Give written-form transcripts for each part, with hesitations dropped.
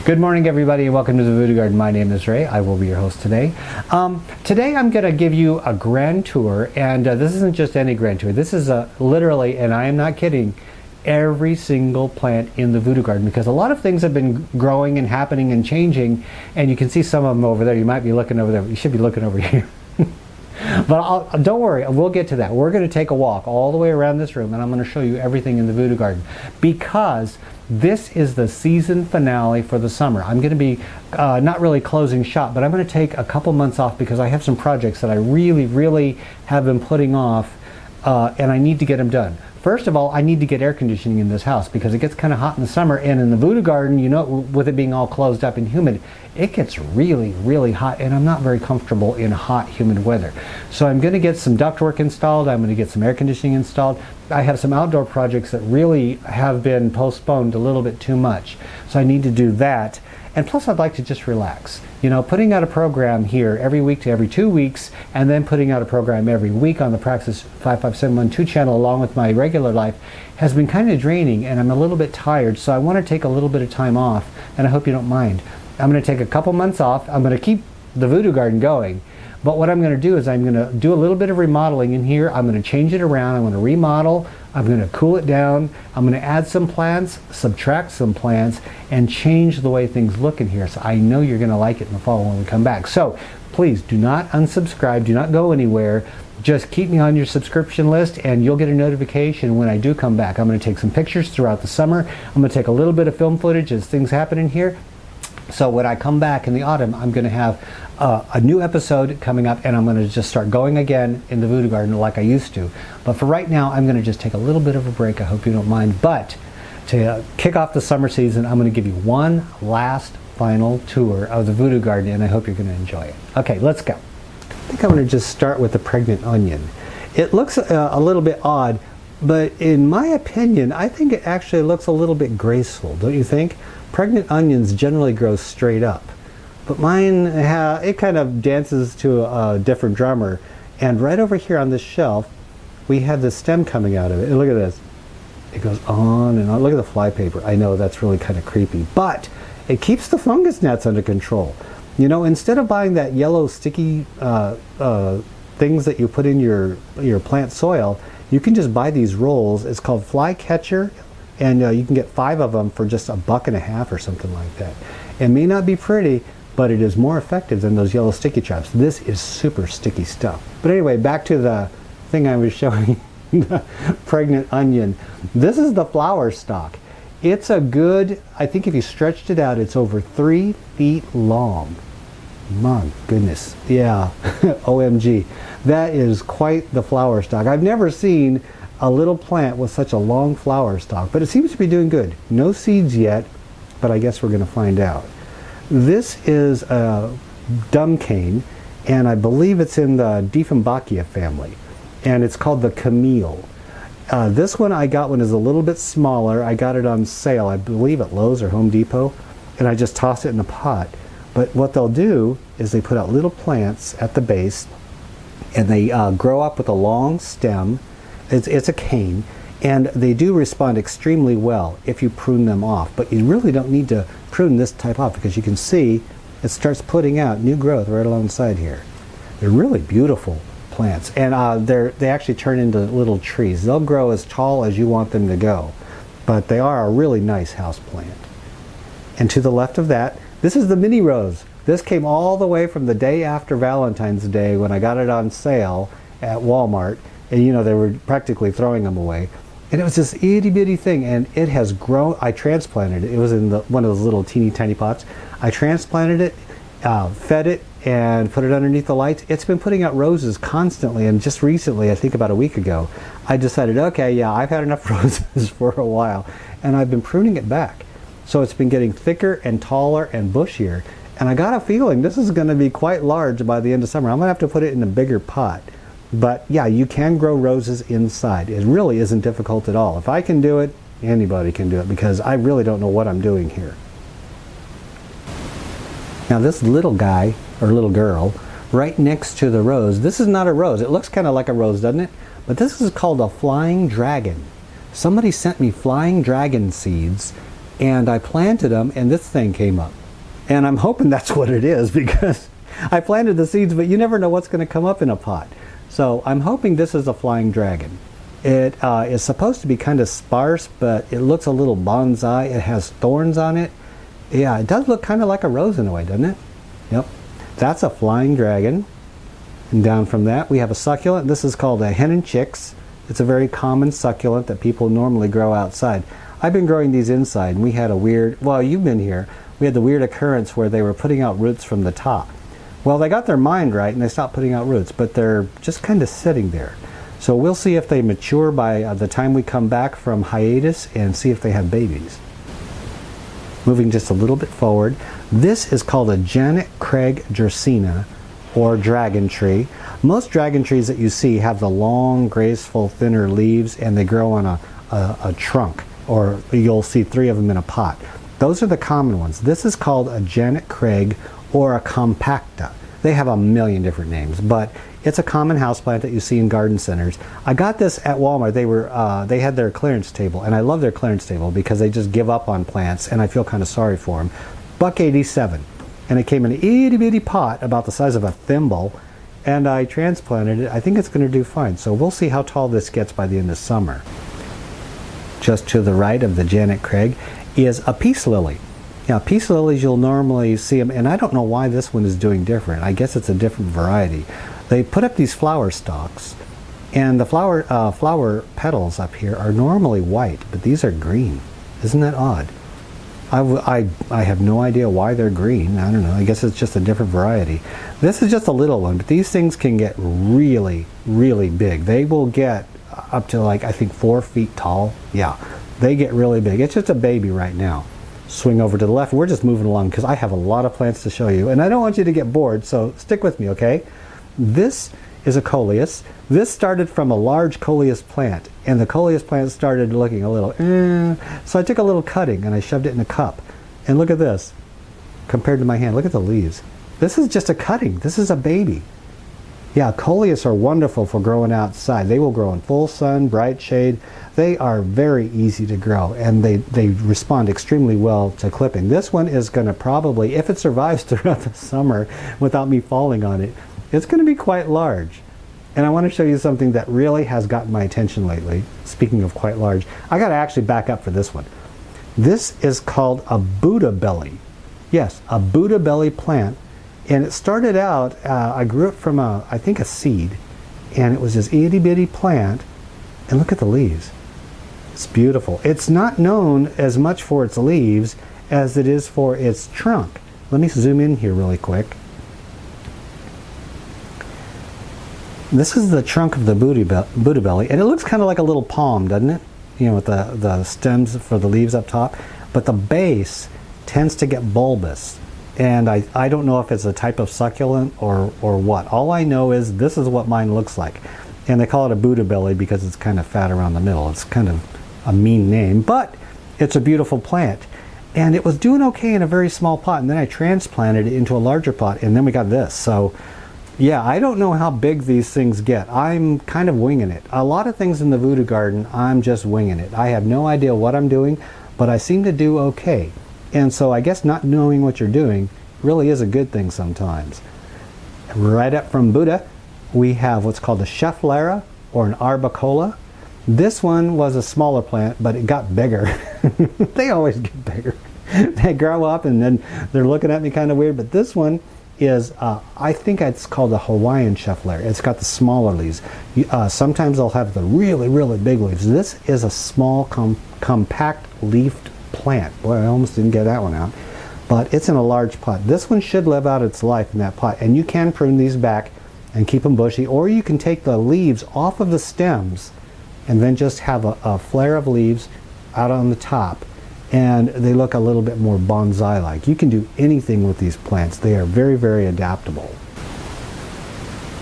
Good morning, everybody, and welcome to the Voodoo Garden. My name is Ray. I will be your host today. Today I'm going to give you a grand tour, and this isn't just any grand tour. This is literally, and I am not kidding, every single plant in the Voodoo Garden, because a lot of things have been growing and happening and changing, and you can see some of them over there. You might be looking over there. You should be looking over here. But don't worry, we'll get to that. We're going to take a walk all the way around this room, and I'm going to show you everything in the Voodoo Garden, because this is the season finale for the summer. I'm going to be not really closing shop, but I'm going to take a couple months off because I have some projects that I really have been putting off, and I need to get them done. First of all, I need to get air conditioning in this house because it gets kind of hot in the summer, and in the Voodoo Garden, you know, with it being all closed up and humid, it gets really hot, and I'm not very comfortable in hot, humid weather. So I'm going to get some ductwork installed. I'm going to get some air conditioning installed. I have some outdoor projects that really have been postponed a little bit too much, so I need to do that. And plus, I'd like to just relax. You know, putting out a program here every week to every 2 weeks, and then putting out a program every week on the Praxis 55712 channel along with my regular life has been kind of draining, and I'm a little bit tired, so I want to take a little bit of time off, and I hope you don't mind. I'm going to take a couple months off. I'm going to keep the Voodoo Garden going, but what I'm going to do is I'm going to do a little bit of remodeling in here. I'm going to change it around. I'm going to remodel. I'm going to cool it down. I'm going to add some plants, subtract some plants, and change the way things look in here. So I know you're going to like it in the fall when we come back. So please do not unsubscribe. Do not go anywhere. Just keep me on your subscription list, and you'll get a notification when I do come back. I'm going to take some pictures throughout the summer. I'm going to take a little bit of film footage as things happen in here. So when I come back in the autumn, I'm going to have a new episode coming up, and I'm going to just start going again in the Voodoo Garden like I used to. But for right now, I'm going to just take a little bit of a break. I hope you don't mind. But to kick off the summer season, I'm going to give you one last final tour of the Voodoo Garden, and I hope you're going to enjoy it. Okay, let's go. I think I'm going to just start with the pregnant onion. It looks a little bit odd, but in my opinion, I think it actually looks a little bit graceful, don't you think? Pregnant onions generally grow straight up, but mine, it kind of dances to a different drummer. And right over here on this shelf, we have the stem coming out of it. And look at this. It goes on and on. Look at the flypaper. I know that's really kind of creepy, but it keeps the fungus gnats under control. You know, instead of buying that yellow sticky things that you put in your plant soil, you can just buy these rolls. It's called Fly Catcher. And you can get 5 of them for just $1.50 or something like that. It may not be pretty, but it is more effective than those yellow sticky traps. This is super sticky stuff. But anyway, back to the thing I was showing, the pregnant onion. This is the flower stalk. It's a good, I think if you stretched it out, it's over 3 feet long. My goodness, yeah, OMG. That is quite the flower stalk. I've never seen a little plant with such a long flower stalk, but it seems to be doing good. No seeds yet, but I guess we're going to find out. This is a dumb cane, and I believe it's in the Dieffenbachia family, and it's called the Camille. This one I got when it's a little bit smaller. I got it on sale, I believe at Lowe's or Home Depot, and I just tossed it in a pot. But what they'll do is they put out little plants at the base, and they grow up with a long stem. It's a cane, and they do respond extremely well if you prune them off, but you really don't need to prune this type off because you can see it starts putting out new growth right alongside here. They're really beautiful plants, and they actually turn into little trees. They'll grow as tall as you want them to go, but they are a really nice house plant. And to the left of that, this is the mini rose. This came all the way from the day after Valentine's Day when I got it on sale at Walmart. And you know, they were practically throwing them away. And it was this itty bitty thing, and it has grown. I transplanted it. It was in one of those little teeny tiny pots. I transplanted it, fed it, and put it underneath the lights. It's been putting out roses constantly, and just recently, I think about a week ago, I decided, okay, yeah, I've had enough roses for a while, and I've been pruning it back. So it's been getting thicker and taller and bushier, and I got a feeling this is going to be quite large by the end of summer. I'm going to have to put it in a bigger pot. But yeah, you can grow roses inside. It really isn't difficult at all. If I can do it, anybody can do it, because I really don't know what I'm doing here. Now this little guy, or little girl, right next to the rose, this is not a rose. It looks kind of like a rose, doesn't it? But this is called a flying dragon. Somebody sent me flying dragon seeds, and I planted them, and this thing came up. And I'm hoping that's what it is, because I planted the seeds, but you never know what's going to come up in a pot. So I'm hoping this is a flying dragon. It is supposed to be kind of sparse, but it looks a little bonsai. It has thorns on it. Yeah, it does look kind of like a rose in a way, doesn't it? Yep. That's a flying dragon. And down from that, we have a succulent. This is called a hen and chicks. It's a very common succulent that people normally grow outside. I've been growing these inside, and we had a weird, well, you've been here, we had the weird occurrence where they were putting out roots from the top. Well, they got their mind right, and they stopped putting out roots, but they're just kind of sitting there. So we'll see if they mature by the time we come back from hiatus and see if they have babies. Moving just a little bit forward, this is called a Janet Craig Dracaena, or dragon tree. Most dragon trees that you see have the long, graceful, thinner leaves, and they grow on a trunk, or you'll see 3 of them in a pot. Those are the common ones. This is called a Janet Craig or a compacta. They have a million different names, but it's a common houseplant that you see in garden centers. I got this at Walmart. They had their clearance table, and I love their clearance table because they just give up on plants, and I feel kind of sorry for them. $1.87, and it came in an itty bitty pot about the size of a thimble, and I transplanted it. I think it's going to do fine, so we'll see how tall this gets by the end of summer. Just to the right of the Janet Craig is a peace lily. Now, peace lilies, you'll normally see them, and I don't know why this one is doing different. I guess it's a different variety. They put up these flower stalks, and the flower petals up here are normally white, but these are green. Isn't that odd? I have no idea why they're green. I don't know. I guess it's just a different variety. This is just a little one, but these things can get really, really big. They will get up to, like, I think 4 feet tall. Yeah, they get really big. It's just a baby right now. Swing over to the left. We're just moving along because I have a lot of plants to show you, and I don't want you to get bored, so stick with me, okay? This is a coleus. This started from a large coleus plant, and the coleus plant started looking a little, so I took a little cutting and I shoved it in a cup. And look at this, compared to my hand. Look at the leaves. This is just a cutting. This is a baby. Yeah, coleus are wonderful for growing outside. They will grow in full sun, bright shade. They are very easy to grow, and they respond extremely well to clipping. This one is going to probably, if it survives throughout the summer without me falling on it, it's going to be quite large. And I want to show you something that really has gotten my attention lately. Speaking of quite large, I got to actually back up for this one. This is called a Buddha belly. Yes, a Buddha belly plant. And it started out, I grew it from I think a seed, and it was this itty bitty plant, and look at the leaves. It's beautiful. It's not known as much for its leaves as it is for its trunk. Let me zoom in here really quick. This is the trunk of the Buddha belly, and it looks kind of like a little palm, doesn't it? You know, with the stems for the leaves up top, but the base tends to get bulbous. And I don't know if it's a type of succulent or what. All I know is this is what mine looks like. And they call it a Buddha belly because it's kind of fat around the middle. It's kind of a mean name, but it's a beautiful plant. And it was doing okay in a very small pot, and then I transplanted it into a larger pot, and then we got this. So yeah, I don't know how big these things get. I'm kind of winging it. A lot of things in the voodoo garden, I'm just winging it. I have no idea what I'm doing, but I seem to do okay. And so I guess not knowing what you're doing really is a good thing sometimes. Right up from Buddha, we have what's called a Schefflera or an Arbicola. This one was a smaller plant, but it got bigger. They always get bigger. They grow up and then they're looking at me kind of weird, but this one is, I think it's called a Hawaiian Schefflera. It's got the smaller leaves. Sometimes they'll have the really, really big leaves. This is a small, compact leafed plant. Boy, I almost didn't get that one out. But it's in a large pot. This one should live out its life in that pot. And you can prune these back and keep them bushy, or you can take the leaves off of the stems and then just have a flare of leaves out on the top. And they look a little bit more bonsai-like. You can do anything with these plants. They are very, very adaptable.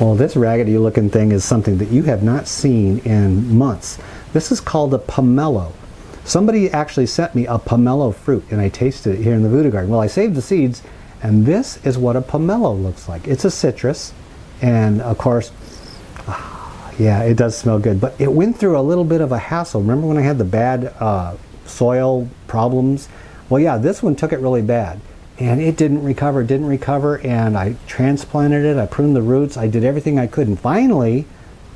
Well, this raggedy looking thing is something that you have not seen in months. This is called a pomelo. Somebody actually sent me a pomelo fruit, and I tasted it here in the voodoo garden. Well, I saved the seeds, and this is what a pomelo looks like. It's a citrus, and of course, yeah, it does smell good. But it went through a little bit of a hassle. Remember when I had the bad soil problems? Well, yeah, this one took it really bad. And it didn't recover, and I transplanted it, I pruned the roots, I did everything I could, and finally,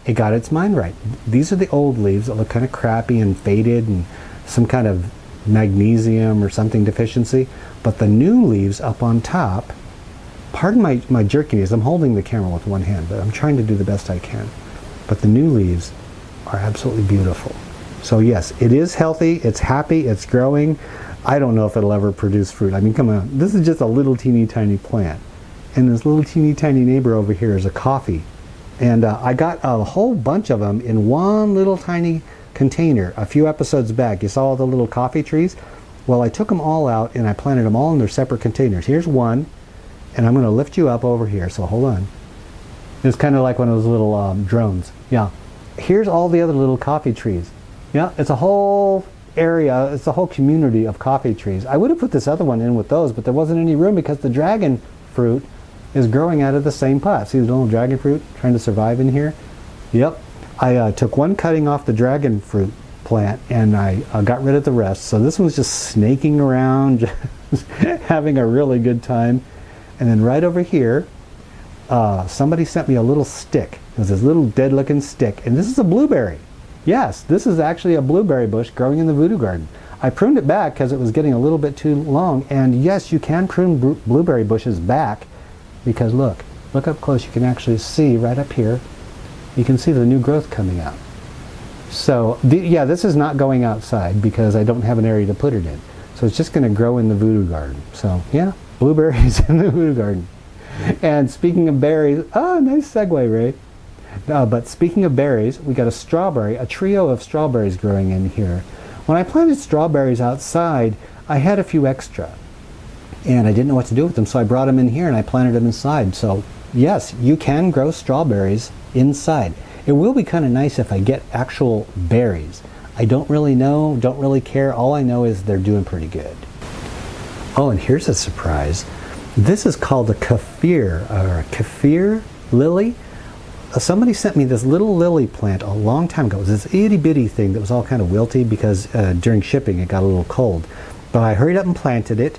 it got its mind right. These are the old leaves that look kind of crappy and faded and some kind of magnesium or something deficiency. But the new leaves up on top, pardon my jerkiness, I'm holding the camera with one hand, but I'm trying to do the best I can. But the new leaves are absolutely beautiful. So yes, it is healthy, it's happy, it's growing. I don't know if it'll ever produce fruit. I mean, come on, this is just a little teeny tiny plant. And this little teeny tiny neighbor over here is a coffee. And I got a whole bunch of them in one little tiny container a few episodes back. You saw all the little coffee trees? Well, I took them all out and I planted them all in their separate containers. Here's one, and I'm going to lift you up over here, so hold on. It's kind of like one of those little drones. Yeah. Here's all the other little coffee trees. Yeah, it's a whole area, it's a whole community of coffee trees. I would have put this other one in with those, but there wasn't any room because the dragon fruit is growing out of the same pot. See the little dragon fruit trying to survive in here? Yep. I took one cutting off the dragon fruit plant and I got rid of the rest. So this one's just snaking around, just having a really good time. And then right over here, somebody sent me a little stick. It was this little dead looking stick, and this is a blueberry. Yes, this is actually a blueberry bush growing in the voodoo garden. I pruned it back because it was getting a little bit too long, and yes, you can prune blueberry bushes back because look up close, you can actually see right up here, you can see the new growth coming out. So yeah, this is not going outside because I don't have an area to put it in. So it's just going to grow in the voodoo garden. So yeah, blueberries in the voodoo garden. And speaking of berries, nice segue, Ray. But speaking of berries, we got a trio of strawberries growing in here. When I planted strawberries outside, I had a few extra. And I didn't know what to do with them, so I brought them in here and I planted them inside. So yes, you can grow strawberries inside. It will be kind of nice if I get actual berries. I don't really know, don't really care. All I know is they're doing pretty good. Oh, and here's a surprise. This is called a kaffir lily. Somebody sent me this little lily plant a long time ago. It was this itty bitty thing that was all kind of wilty because during shipping it got a little cold. But I hurried up and planted it,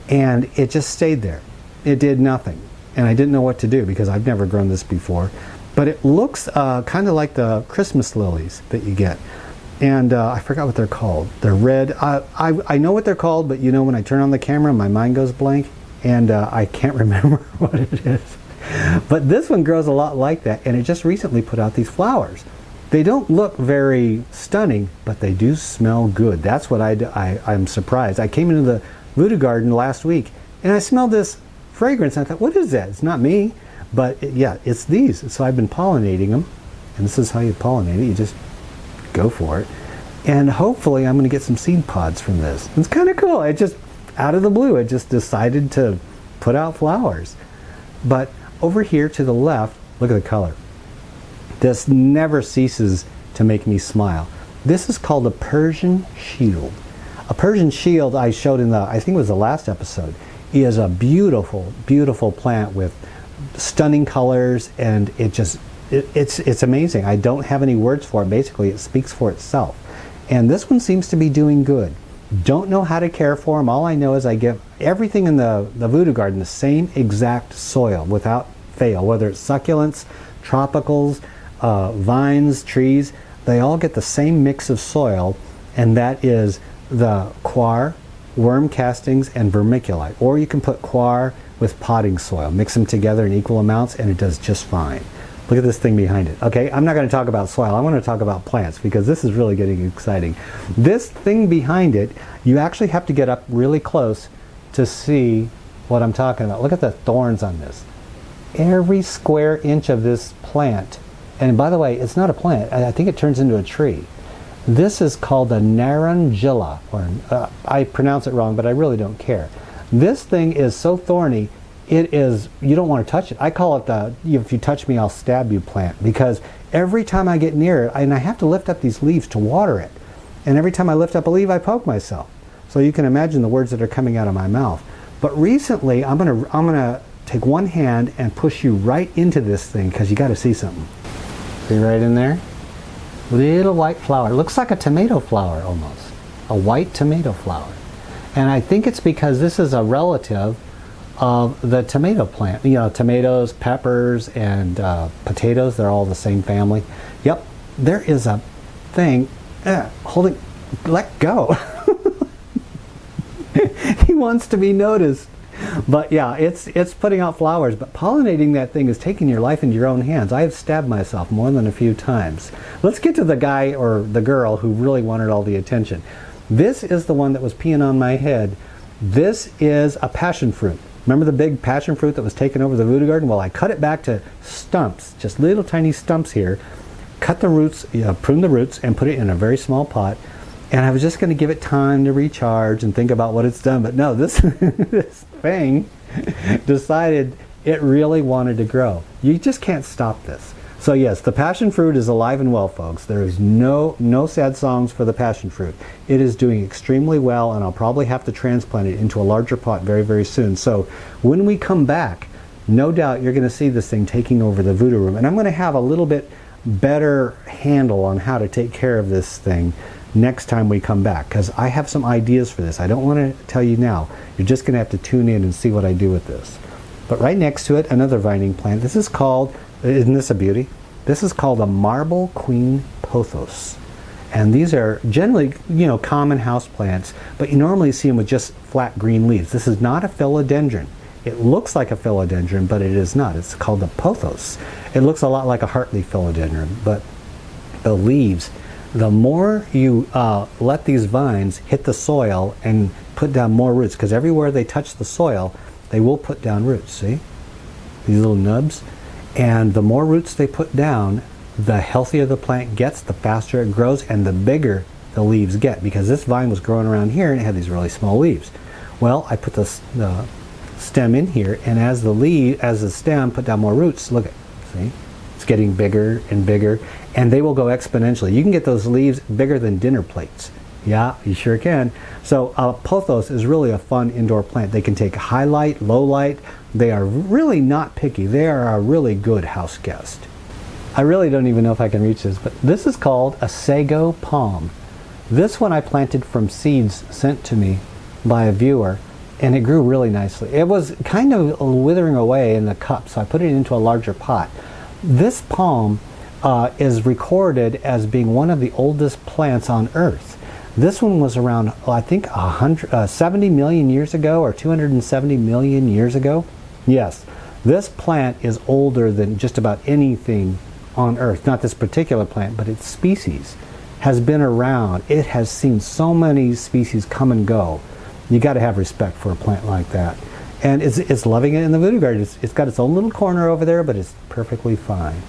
and it just stayed there. It did nothing. And I didn't know what to do because I've never grown this before. But it looks kind of like the Christmas lilies that you get. And I forgot what they're called. They're red. I know what they're called, but you know, when I turn on the camera, my mind goes blank, and I can't remember what it is. But this one grows a lot like that, and it just recently put out these flowers. They don't look very stunning, but they do smell good. That's what I'm surprised. I came into the voodoo garden last week, and I smelled this fragrance, and I thought, what is that? It's not me. But yeah, it's these. So I've been pollinating them, and this is how you pollinate it. You just go for it. And hopefully I'm going to get some seed pods from this. It's kind of cool. It just, out of the blue, it just decided to put out flowers. But over here to the left, look at the color. This never ceases to make me smile. This is called a Persian shield. A Persian shield I showed in I think it was the last episode, is a beautiful, beautiful plant with stunning colors, and it's amazing. I don't have any words for it. Basically, it speaks for itself. And this one seems to be doing good. Don't know how to care for them. All I know is I give everything in the voodoo garden the same exact soil without fail, whether it's succulents, tropicals, vines, trees. They all get the same mix of soil, and that is the coir, worm castings, and vermiculite. Or you can put coir with potting soil. Mix them together in equal amounts, and it does just fine. Look at this thing behind it. Okay, I'm not going to talk about soil. I want to talk about plants because this is really getting exciting. This thing behind it, you actually have to get up really close to see what I'm talking about. Look at the thorns on this. Every square inch of this plant, and by the way, it's not a plant. I think it turns into a tree. This is called a narangilla, or I pronounce it wrong, but I really don't care. This thing is so thorny. It is, you don't want to touch it. I call it the, if you touch me, I'll stab you plant, because every time I get near it, and I have to lift up these leaves to water it, and every time I lift up a leaf, I poke myself. So you can imagine the words that are coming out of my mouth. But recently, I'm gonna take one hand and push you right into this thing, because you got to see something. See right in there? Little white flower. It looks like a tomato flower almost. A white tomato flower. And I think it's because this is a relative of the tomato plant. You know, tomatoes, peppers, and potatoes, they're all the same family. Yep, there is a thing holding, let go. He wants to be noticed. But yeah, it's putting out flowers, but pollinating that thing is taking your life into your own hands. I have stabbed myself more than a few times. Let's get to the guy or the girl who really wanted all the attention. This is the one that was peeing on my head. This is a passion fruit. Remember the big passion fruit that was taking over the voodoo garden? Well, I cut it back to stumps, just little tiny stumps here. Cut the roots, prune the roots, and put it in a very small pot. And I was just going to give it time to recharge and think about what it's done. But no, this, this thing decided it really wanted to grow. You just can't stop this. So yes, the passion fruit is alive and well, folks. There is no sad songs for the passion fruit. It is doing extremely well, and I'll probably have to transplant it into a larger pot very, very soon. So when we come back, no doubt you're going to see this thing taking over the voodoo room. And I'm going to have a little bit better handle on how to take care of this thing next time we come back, because I have some ideas for this. I don't want to tell you now. You're just going to have to tune in and see what I do with this. But right next to it, another vining plant. This is called, isn't this a beauty? This is called a marble queen pothos. And these are generally, you know, common house plants, but you normally see them with just flat green leaves. This is not a philodendron. It looks like a philodendron, but it is not. It's called a pothos. It looks a lot like a heartleaf philodendron, but the leaves, the more you let these vines hit the soil and put down more roots, because everywhere they touch the soil, they will put down roots, see? These little nubs. And the more roots they put down, the healthier the plant gets, the faster it grows, and the bigger the leaves get, because this vine was growing around here and it had these really small leaves. Well, I put the stem in here, and as the stem put down more roots, look at, see? It's getting bigger and bigger, and they will go exponentially. You can get those leaves bigger than dinner plates. Yeah, you sure can. So pothos is really a fun indoor plant. They can take high light, low light. They are really not picky. They are a really good house guest. I really don't even know if I can reach this, but this is called a sago palm. This one I planted from seeds sent to me by a viewer, and it grew really nicely. It was kind of withering away in the cup, so I put it into a larger pot. This palm is recorded as being one of the oldest plants on Earth. This one was around, I think, 70 million years ago, or 270 million years ago. Yes, this plant is older than just about anything on Earth. Not this particular plant, but its species has been around. It has seen so many species come and go. You got to have respect for a plant like that. And it's loving it in the voodoo garden. It's got its own little corner over there, but it's perfectly fine.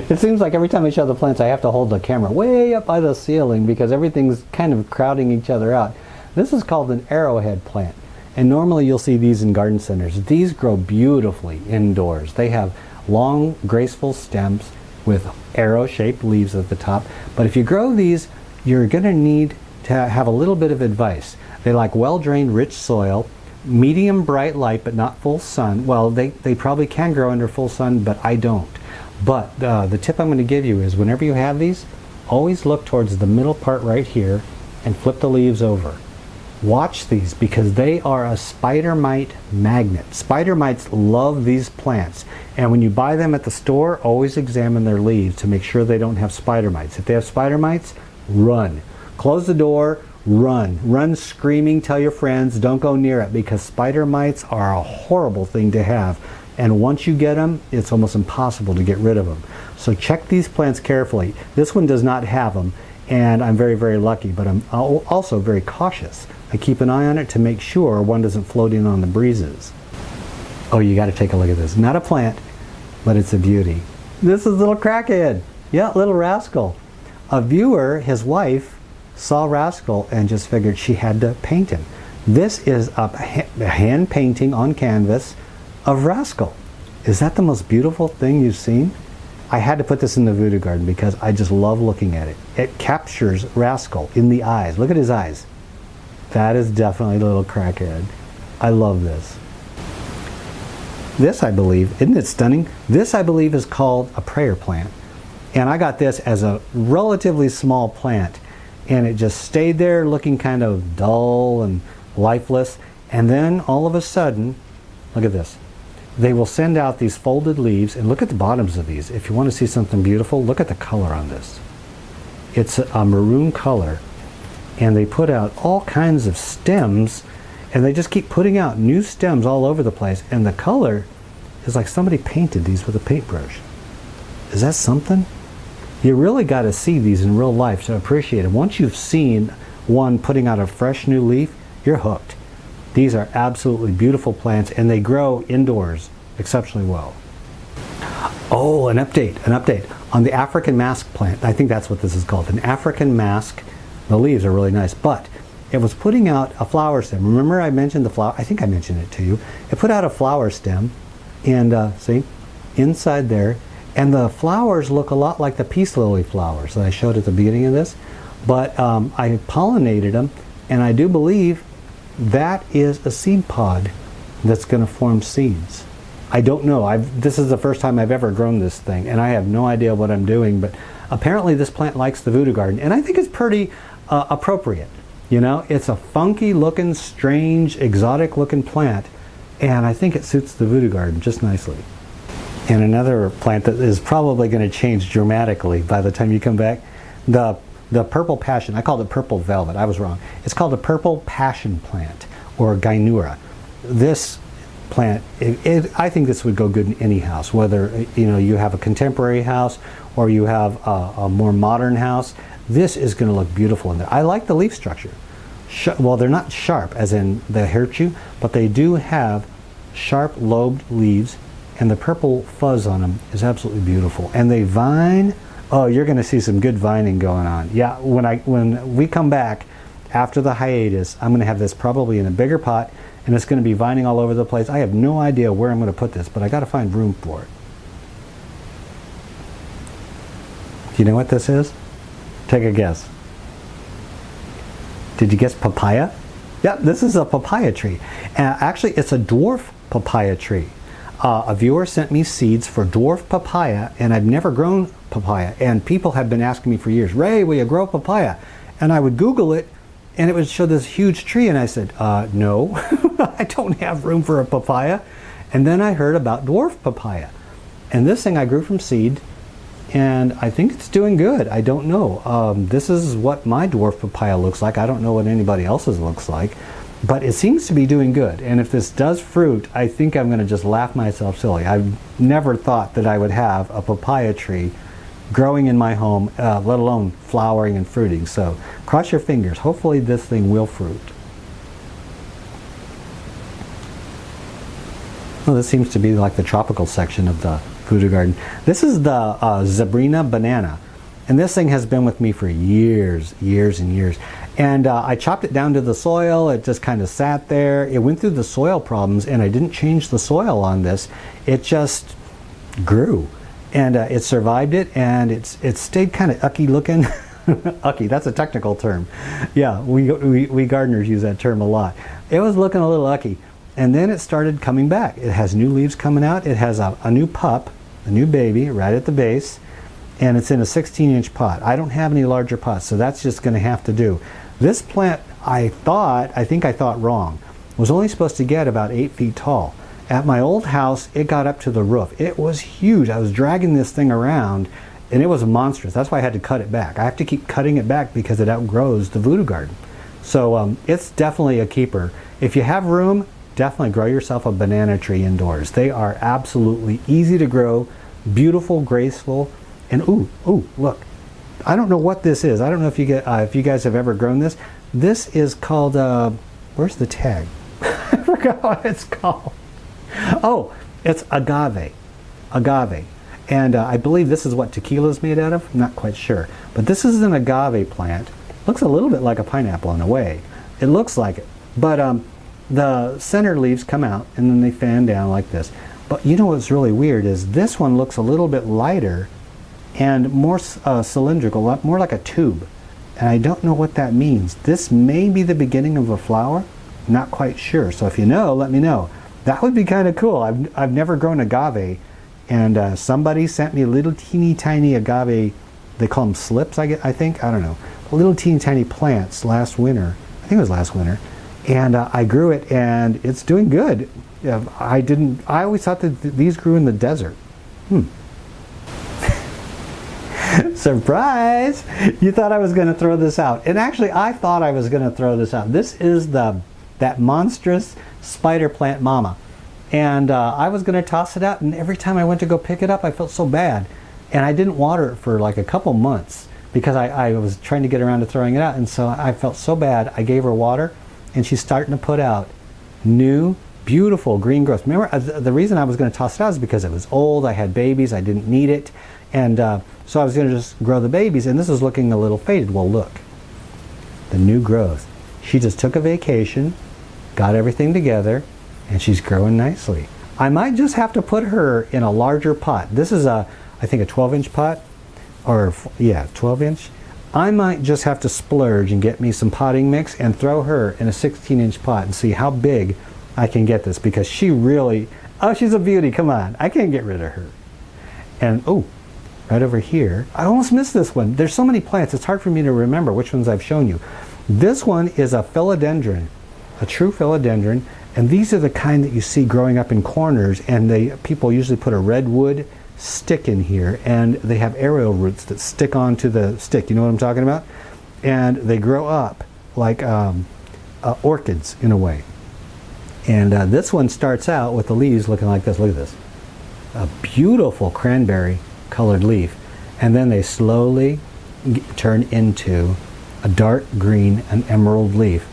It seems like every time I show the plants, I have to hold the camera way up by the ceiling because everything's kind of crowding each other out. This is called an arrowhead plant. And normally you'll see these in garden centers. These grow beautifully indoors. They have long, graceful stems with arrow-shaped leaves at the top. But if you grow these, you're going to need to have a little bit of advice. They like well-drained, rich soil, medium bright light, but not full sun. Well, they probably can grow under full sun, but I don't. But the tip I'm going to give you is whenever you have these, always look towards the middle part right here and flip the leaves over. Watch these because they are a spider mite magnet. Spider mites love these plants, and when you buy them at the store, always examine their leaves to make sure they don't have spider mites. If they have spider mites, run. Close the door, run. Run screaming, tell your friends, don't go near it, because spider mites are a horrible thing to have. And once you get them, it's almost impossible to get rid of them. So check these plants carefully. This one does not have them, and I'm very, very lucky, but I'm also very cautious. I keep an eye on it to make sure one doesn't float in on the breezes. Oh, you got to take a look at this. Not a plant, but it's a beauty. This is little crackhead. Yeah, little rascal. A viewer, his wife, saw Rascal and just figured she had to paint him. This is a hand painting on canvas of Rascal. Is that the most beautiful thing you've seen? I had to put this in the voodoo garden because I just love looking at it. It captures Rascal in the eyes. Look at his eyes. That is definitely a little crackhead. I love this. This, I believe, isn't it stunning? This, I believe, is called a prayer plant. And I got this as a relatively small plant. and it just stayed there looking kind of dull and lifeless. And then all of a sudden, look at this. They will send out these folded leaves, and look at the bottoms of these. If you want to see something beautiful, look at the color on this. It's a maroon color, and they put out all kinds of stems, and they just keep putting out new stems all over the place, and the color is like somebody painted these with a paintbrush. Is that something? You really got to see these in real life to appreciate it. Once you've seen one putting out a fresh new leaf, you're hooked. These are absolutely beautiful plants, and they grow indoors exceptionally well. Oh, an update on the African mask plant. I think that's what this is called, an African mask. The leaves are really nice, but it was putting out a flower stem. Remember I mentioned the flower? I think I mentioned it to you. It put out a flower stem, and see, inside there, and the flowers look a lot like the peace lily flowers that I showed at the beginning of this, but I pollinated them, and I do believe that is a seed pod that's going to form seeds. I don't know. This is the first time I've ever grown this thing, and I have no idea what I'm doing, but apparently this plant likes the voodoo garden, and I think it's pretty appropriate. You know, it's a funky looking, strange, exotic looking plant, and I think it suits the voodoo garden just nicely. And another plant that is probably going to change dramatically by the time you come back, the purple passion. I called it purple velvet. I was wrong. It's called a purple passion plant, or Gynura. This plant, I think this would go good in any house, whether you have a contemporary house or you have a more modern house. This is going to look beautiful in there. I like the leaf structure. Well, they're not sharp as in they hurt you, but they do have sharp lobed leaves, and the purple fuzz on them is absolutely beautiful. And they vine. Oh, you're going to see some good vining going on. Yeah, when we come back after the hiatus, I'm going to have this probably in a bigger pot, and it's going to be vining all over the place. I have no idea where I'm going to put this, but I got to find room for it. Do you know what this is? Take a guess. Did you guess papaya? Yeah, this is a papaya tree. Actually, it's a dwarf papaya tree. A viewer sent me seeds for dwarf papaya, and I've never grown papaya. And people have been asking me for years, Ray, will you grow papaya? And I would Google it, and it would show this huge tree, and I said, no, I don't have room for a papaya. And then I heard about dwarf papaya. And this thing I grew from seed, and I think it's doing good. I don't know. This is what my dwarf papaya looks like. I don't know what anybody else's looks like. But it seems to be doing good, and if this does fruit, I think I'm going to just laugh myself silly. I've never thought that I would have a papaya tree growing in my home, let alone flowering and fruiting. So cross your fingers. Hopefully this thing will fruit. Well, this seems to be like the tropical section of the voodoo garden. This is the Zebrina banana. And this thing has been with me for years and years. And I chopped it down to the soil. It just kind of sat there. It went through the soil problems, and I didn't change the soil on this. It just grew. And it survived it, and it stayed kind of ucky looking. Ucky, that's a technical term. Yeah, we gardeners use that term a lot. It was looking a little ucky. And then it started coming back. It has new leaves coming out. It has a new pup, a new baby right at the base. And it's in a 16-inch pot. I don't have any larger pots, so that's just going to have to do. This plant, I think I thought wrong, was only supposed to get about 8 feet tall. At my old house, it got up to the roof. It was huge. I was dragging this thing around, and it was monstrous. That's why I had to cut it back. I have to keep cutting it back because it outgrows the voodoo garden. So it's definitely a keeper. If you have room, definitely grow yourself a banana tree indoors. They are absolutely easy to grow, beautiful, graceful. And ooh, look! I don't know what this is. I don't know if you guys have ever grown this. This is called. Where's the tag? I forgot what it's called. Oh, it's agave. Agave, and I believe this is what tequila is made out of. I'm not quite sure, but this is an agave plant. Looks a little bit like a pineapple in a way. It looks like it, but the center leaves come out and then they fan down like this. But you know what's really weird is this one looks a little bit lighter and more cylindrical, more like a tube. And I don't know what that means. This may be the beginning of a flower. Not quite sure. So if you know, let me know. That would be kind of cool. I've never grown agave, and somebody sent me a little teeny tiny agave. They call them slips, I think. I don't know. little teeny tiny plants last winter. I think it was last winter. And I grew it, and it's doing good. I always thought that these grew in the desert. Surprise! You thought I was going to throw this out. And actually, I thought I was going to throw this out. This is that monstrous spider plant mama. And I was going to toss it out, and every time I went to go pick it up, I felt so bad. And I didn't water it for like a couple months because I was trying to get around to throwing it out. And so I felt so bad. I gave her water, and she's starting to put out new, beautiful green growth. Remember, the reason I was going to toss it out is because it was old. I had babies. I didn't need it. And so I was going to just grow the babies, and this is looking a little faded. Well, look, the new growth. She just took a vacation, got everything together, and she's growing nicely. I might just have to put her in a larger pot. This is I think a 12-inch pot, or yeah, 12-inch. I might just have to splurge and get me some potting mix and throw her in a 16-inch pot and see how big I can get this, because she really, oh, she's a beauty. Come on, I can't get rid of her. And oh, right over here, I almost missed this one. There's so many plants, it's hard for me to remember which ones I've shown you. This one is a philodendron, a true philodendron, and these are the kind that you see growing up in corners, and people usually put a redwood stick in here, and they have aerial roots that stick onto the stick. You know what I'm talking about? And they grow up like orchids in a way. And this one starts out with the leaves looking like this. Look at this. A beautiful cranberry colored leaf. And then they slowly turn into a dark green and emerald leaf.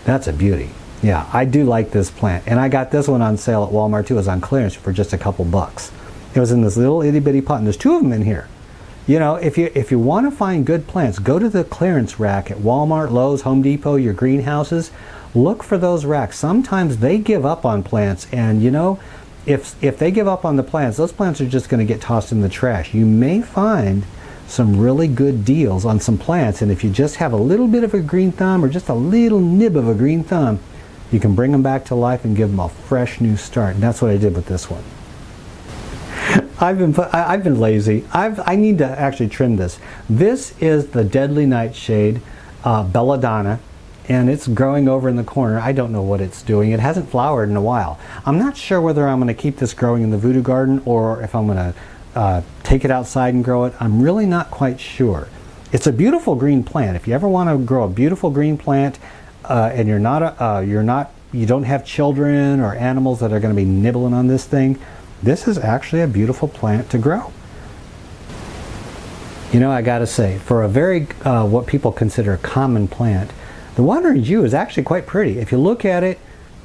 That's a beauty. Yeah, I do like this plant. And I got this one on sale at Walmart too. It was on clearance for just a couple bucks. It was in this little itty bitty pot, and there's two of them in here. You know, if you want to find good plants, go to the clearance rack at Walmart, Lowe's, Home Depot, your greenhouses. Look for those racks. Sometimes they give up on plants, and you know, if they give up on the plants, those plants are just going to get tossed in the trash. You may find some really good deals on some plants, and if you just have a little bit of a green thumb or just a little nib of a green thumb, you can bring them back to life and give them a fresh new start. And that's what I did with this one. I've been lazy. I need to actually trim this. This is the Deadly Nightshade, belladonna, and it's growing over in the corner. I don't know what it's doing. It hasn't flowered in a while. I'm not sure whether I'm going to keep this growing in the voodoo garden or if I'm going to take it outside and grow it. I'm really not quite sure. It's a beautiful green plant. If you ever want to grow a beautiful green plant, and you don't have children or animals that are going to be nibbling on this thing, this is actually a beautiful plant to grow. You know, I gotta say, for a very, what people consider a common plant, the wandering Jew is actually quite pretty. If you look at it,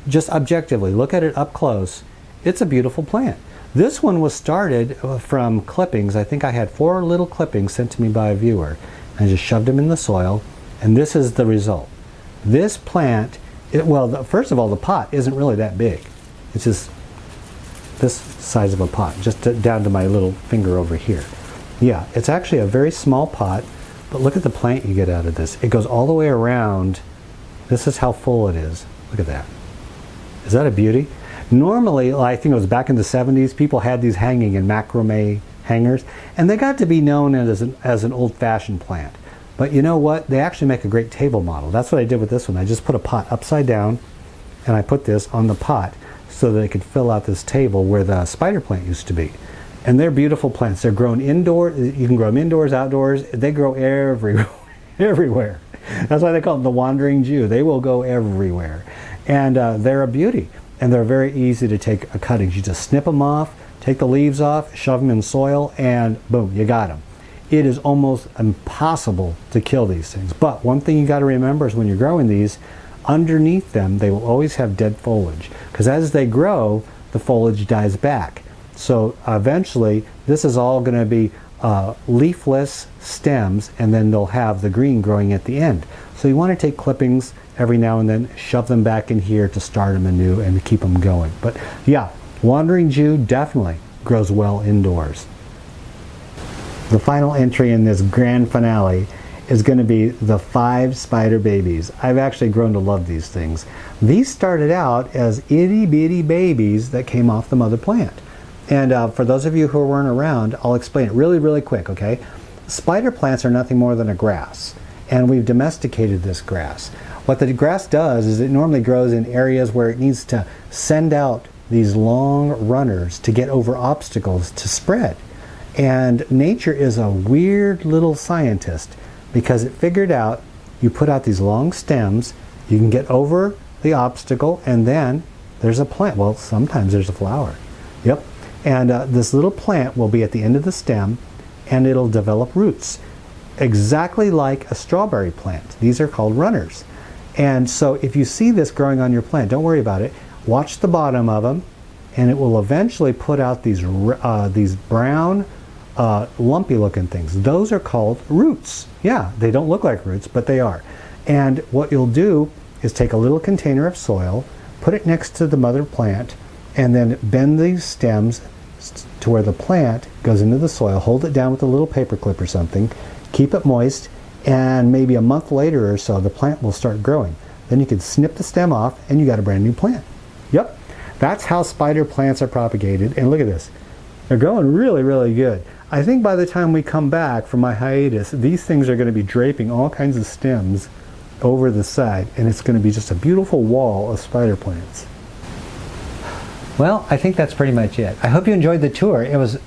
just objectively, look at it up close, it's a beautiful plant. This one was started from clippings. I think I had 4 little clippings sent to me by a viewer. I just shoved them in the soil, and this is the result. This plant, first of all, the pot isn't really that big. It's just this size of a pot, just down to my little finger over here. Yeah, it's actually a very small pot, but look at the plant you get out of this. It goes all the way around. This is how full it is. Look at that. Is that a beauty? Normally, I think it was back in the 70s, people had these hanging in macrame hangers, and they got to be known as an old-fashioned plant. But you know what? They actually make a great table model. That's what I did with this one. I just put a pot upside down, and I put this on the pot so that it could fill out this table where the spider plant used to be. And they're beautiful plants. They're grown indoors. You can grow them indoors, outdoors. They grow everywhere. That's why they call them the Wandering Jew. They will go everywhere. And they're a beauty. And they're very easy to take a cuttings. You just snip them off, take the leaves off, shove them in soil, and boom, you got them. It is almost impossible to kill these things. But one thing you got to remember is when you're growing these, underneath them they will always have dead foliage, because as they grow, the foliage dies back. So eventually this is all going to be leafless stems, and then they'll have the green growing at the end. So you want to take clippings every now and then, shove them back in here to start them anew and to keep them going. But yeah, Wandering Jew definitely grows well indoors. The final entry in this grand finale is going to be the 5 spider babies. I've actually grown to love these things. These started out as itty bitty babies that came off the mother plant. And for those of you who weren't around, I'll explain it really quick, okay? Spider plants are nothing more than a grass. and we've domesticated this grass. What the grass does is it normally grows in areas where it needs to send out these long runners to get over obstacles to spread. And nature is a weird little scientist because it figured out you put out these long stems, you can get over the obstacle, and then there's a plant. Well, sometimes there's a flower. Yep. And this little plant will be at the end of the stem, and it'll develop roots, exactly like a strawberry plant. These are called runners. And so if you see this growing on your plant, don't worry about it. Watch the bottom of them, and it will eventually put out these brown, lumpy looking things. Those are called roots. Yeah, they don't look like roots, but they are. And what you'll do is take a little container of soil, put it next to the mother plant, and then bend these stems to where the plant goes into the soil. Hold it down with a little paper clip or something. Keep it moist, and maybe a month later or so, the plant will start growing. Then you can snip the stem off, and you got a brand new plant. Yep, that's how spider plants are propagated. And look at this. They're growing really, really good. I think by the time we come back from my hiatus, these things are going to be draping all kinds of stems over the side, and it's going to be just a beautiful wall of spider plants. Well, I think that's pretty much it. I hope you enjoyed the tour. It was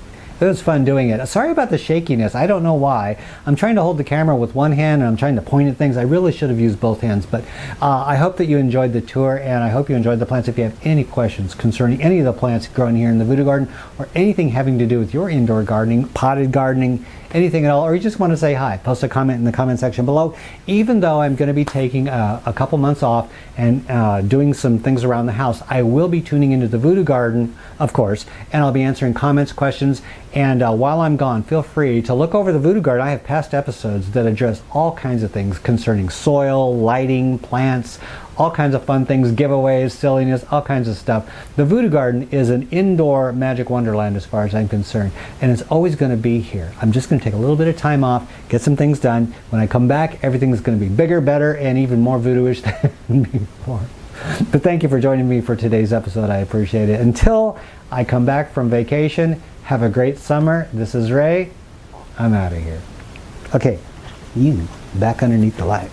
fun doing it. Sorry about the shakiness. I don't know why. I'm trying to hold the camera with one hand and I'm trying to point at things. I really should have used both hands, but I hope that you enjoyed the tour, and I hope you enjoyed the plants. If you have any questions concerning any of the plants growing here in the Voodoo Garden, or anything having to do with your indoor gardening, potted gardening, anything at all, or you just want to say hi, post a comment in the comment section below. Even though I'm going to be taking a couple months off and doing some things around the house, I will be tuning into the Voodoo Garden, of course, and I'll be answering comments, questions, and while I'm gone, feel free to look over the Voodoo Garden. I have past episodes that address all kinds of things concerning soil, lighting, plants, all kinds of fun things, giveaways, silliness, all kinds of stuff. The Voodoo Garden is an indoor magic wonderland as far as I'm concerned, and it's always going to be here. I'm just going to take a little bit of time off, get some things done. When I come back, everything is going to be bigger, better, and even more voodoo-ish than before. But thank you for joining me for today's episode. I appreciate it. Until I come back from vacation, have a great summer. This is Ray. I'm out of here. Okay, you back underneath the light.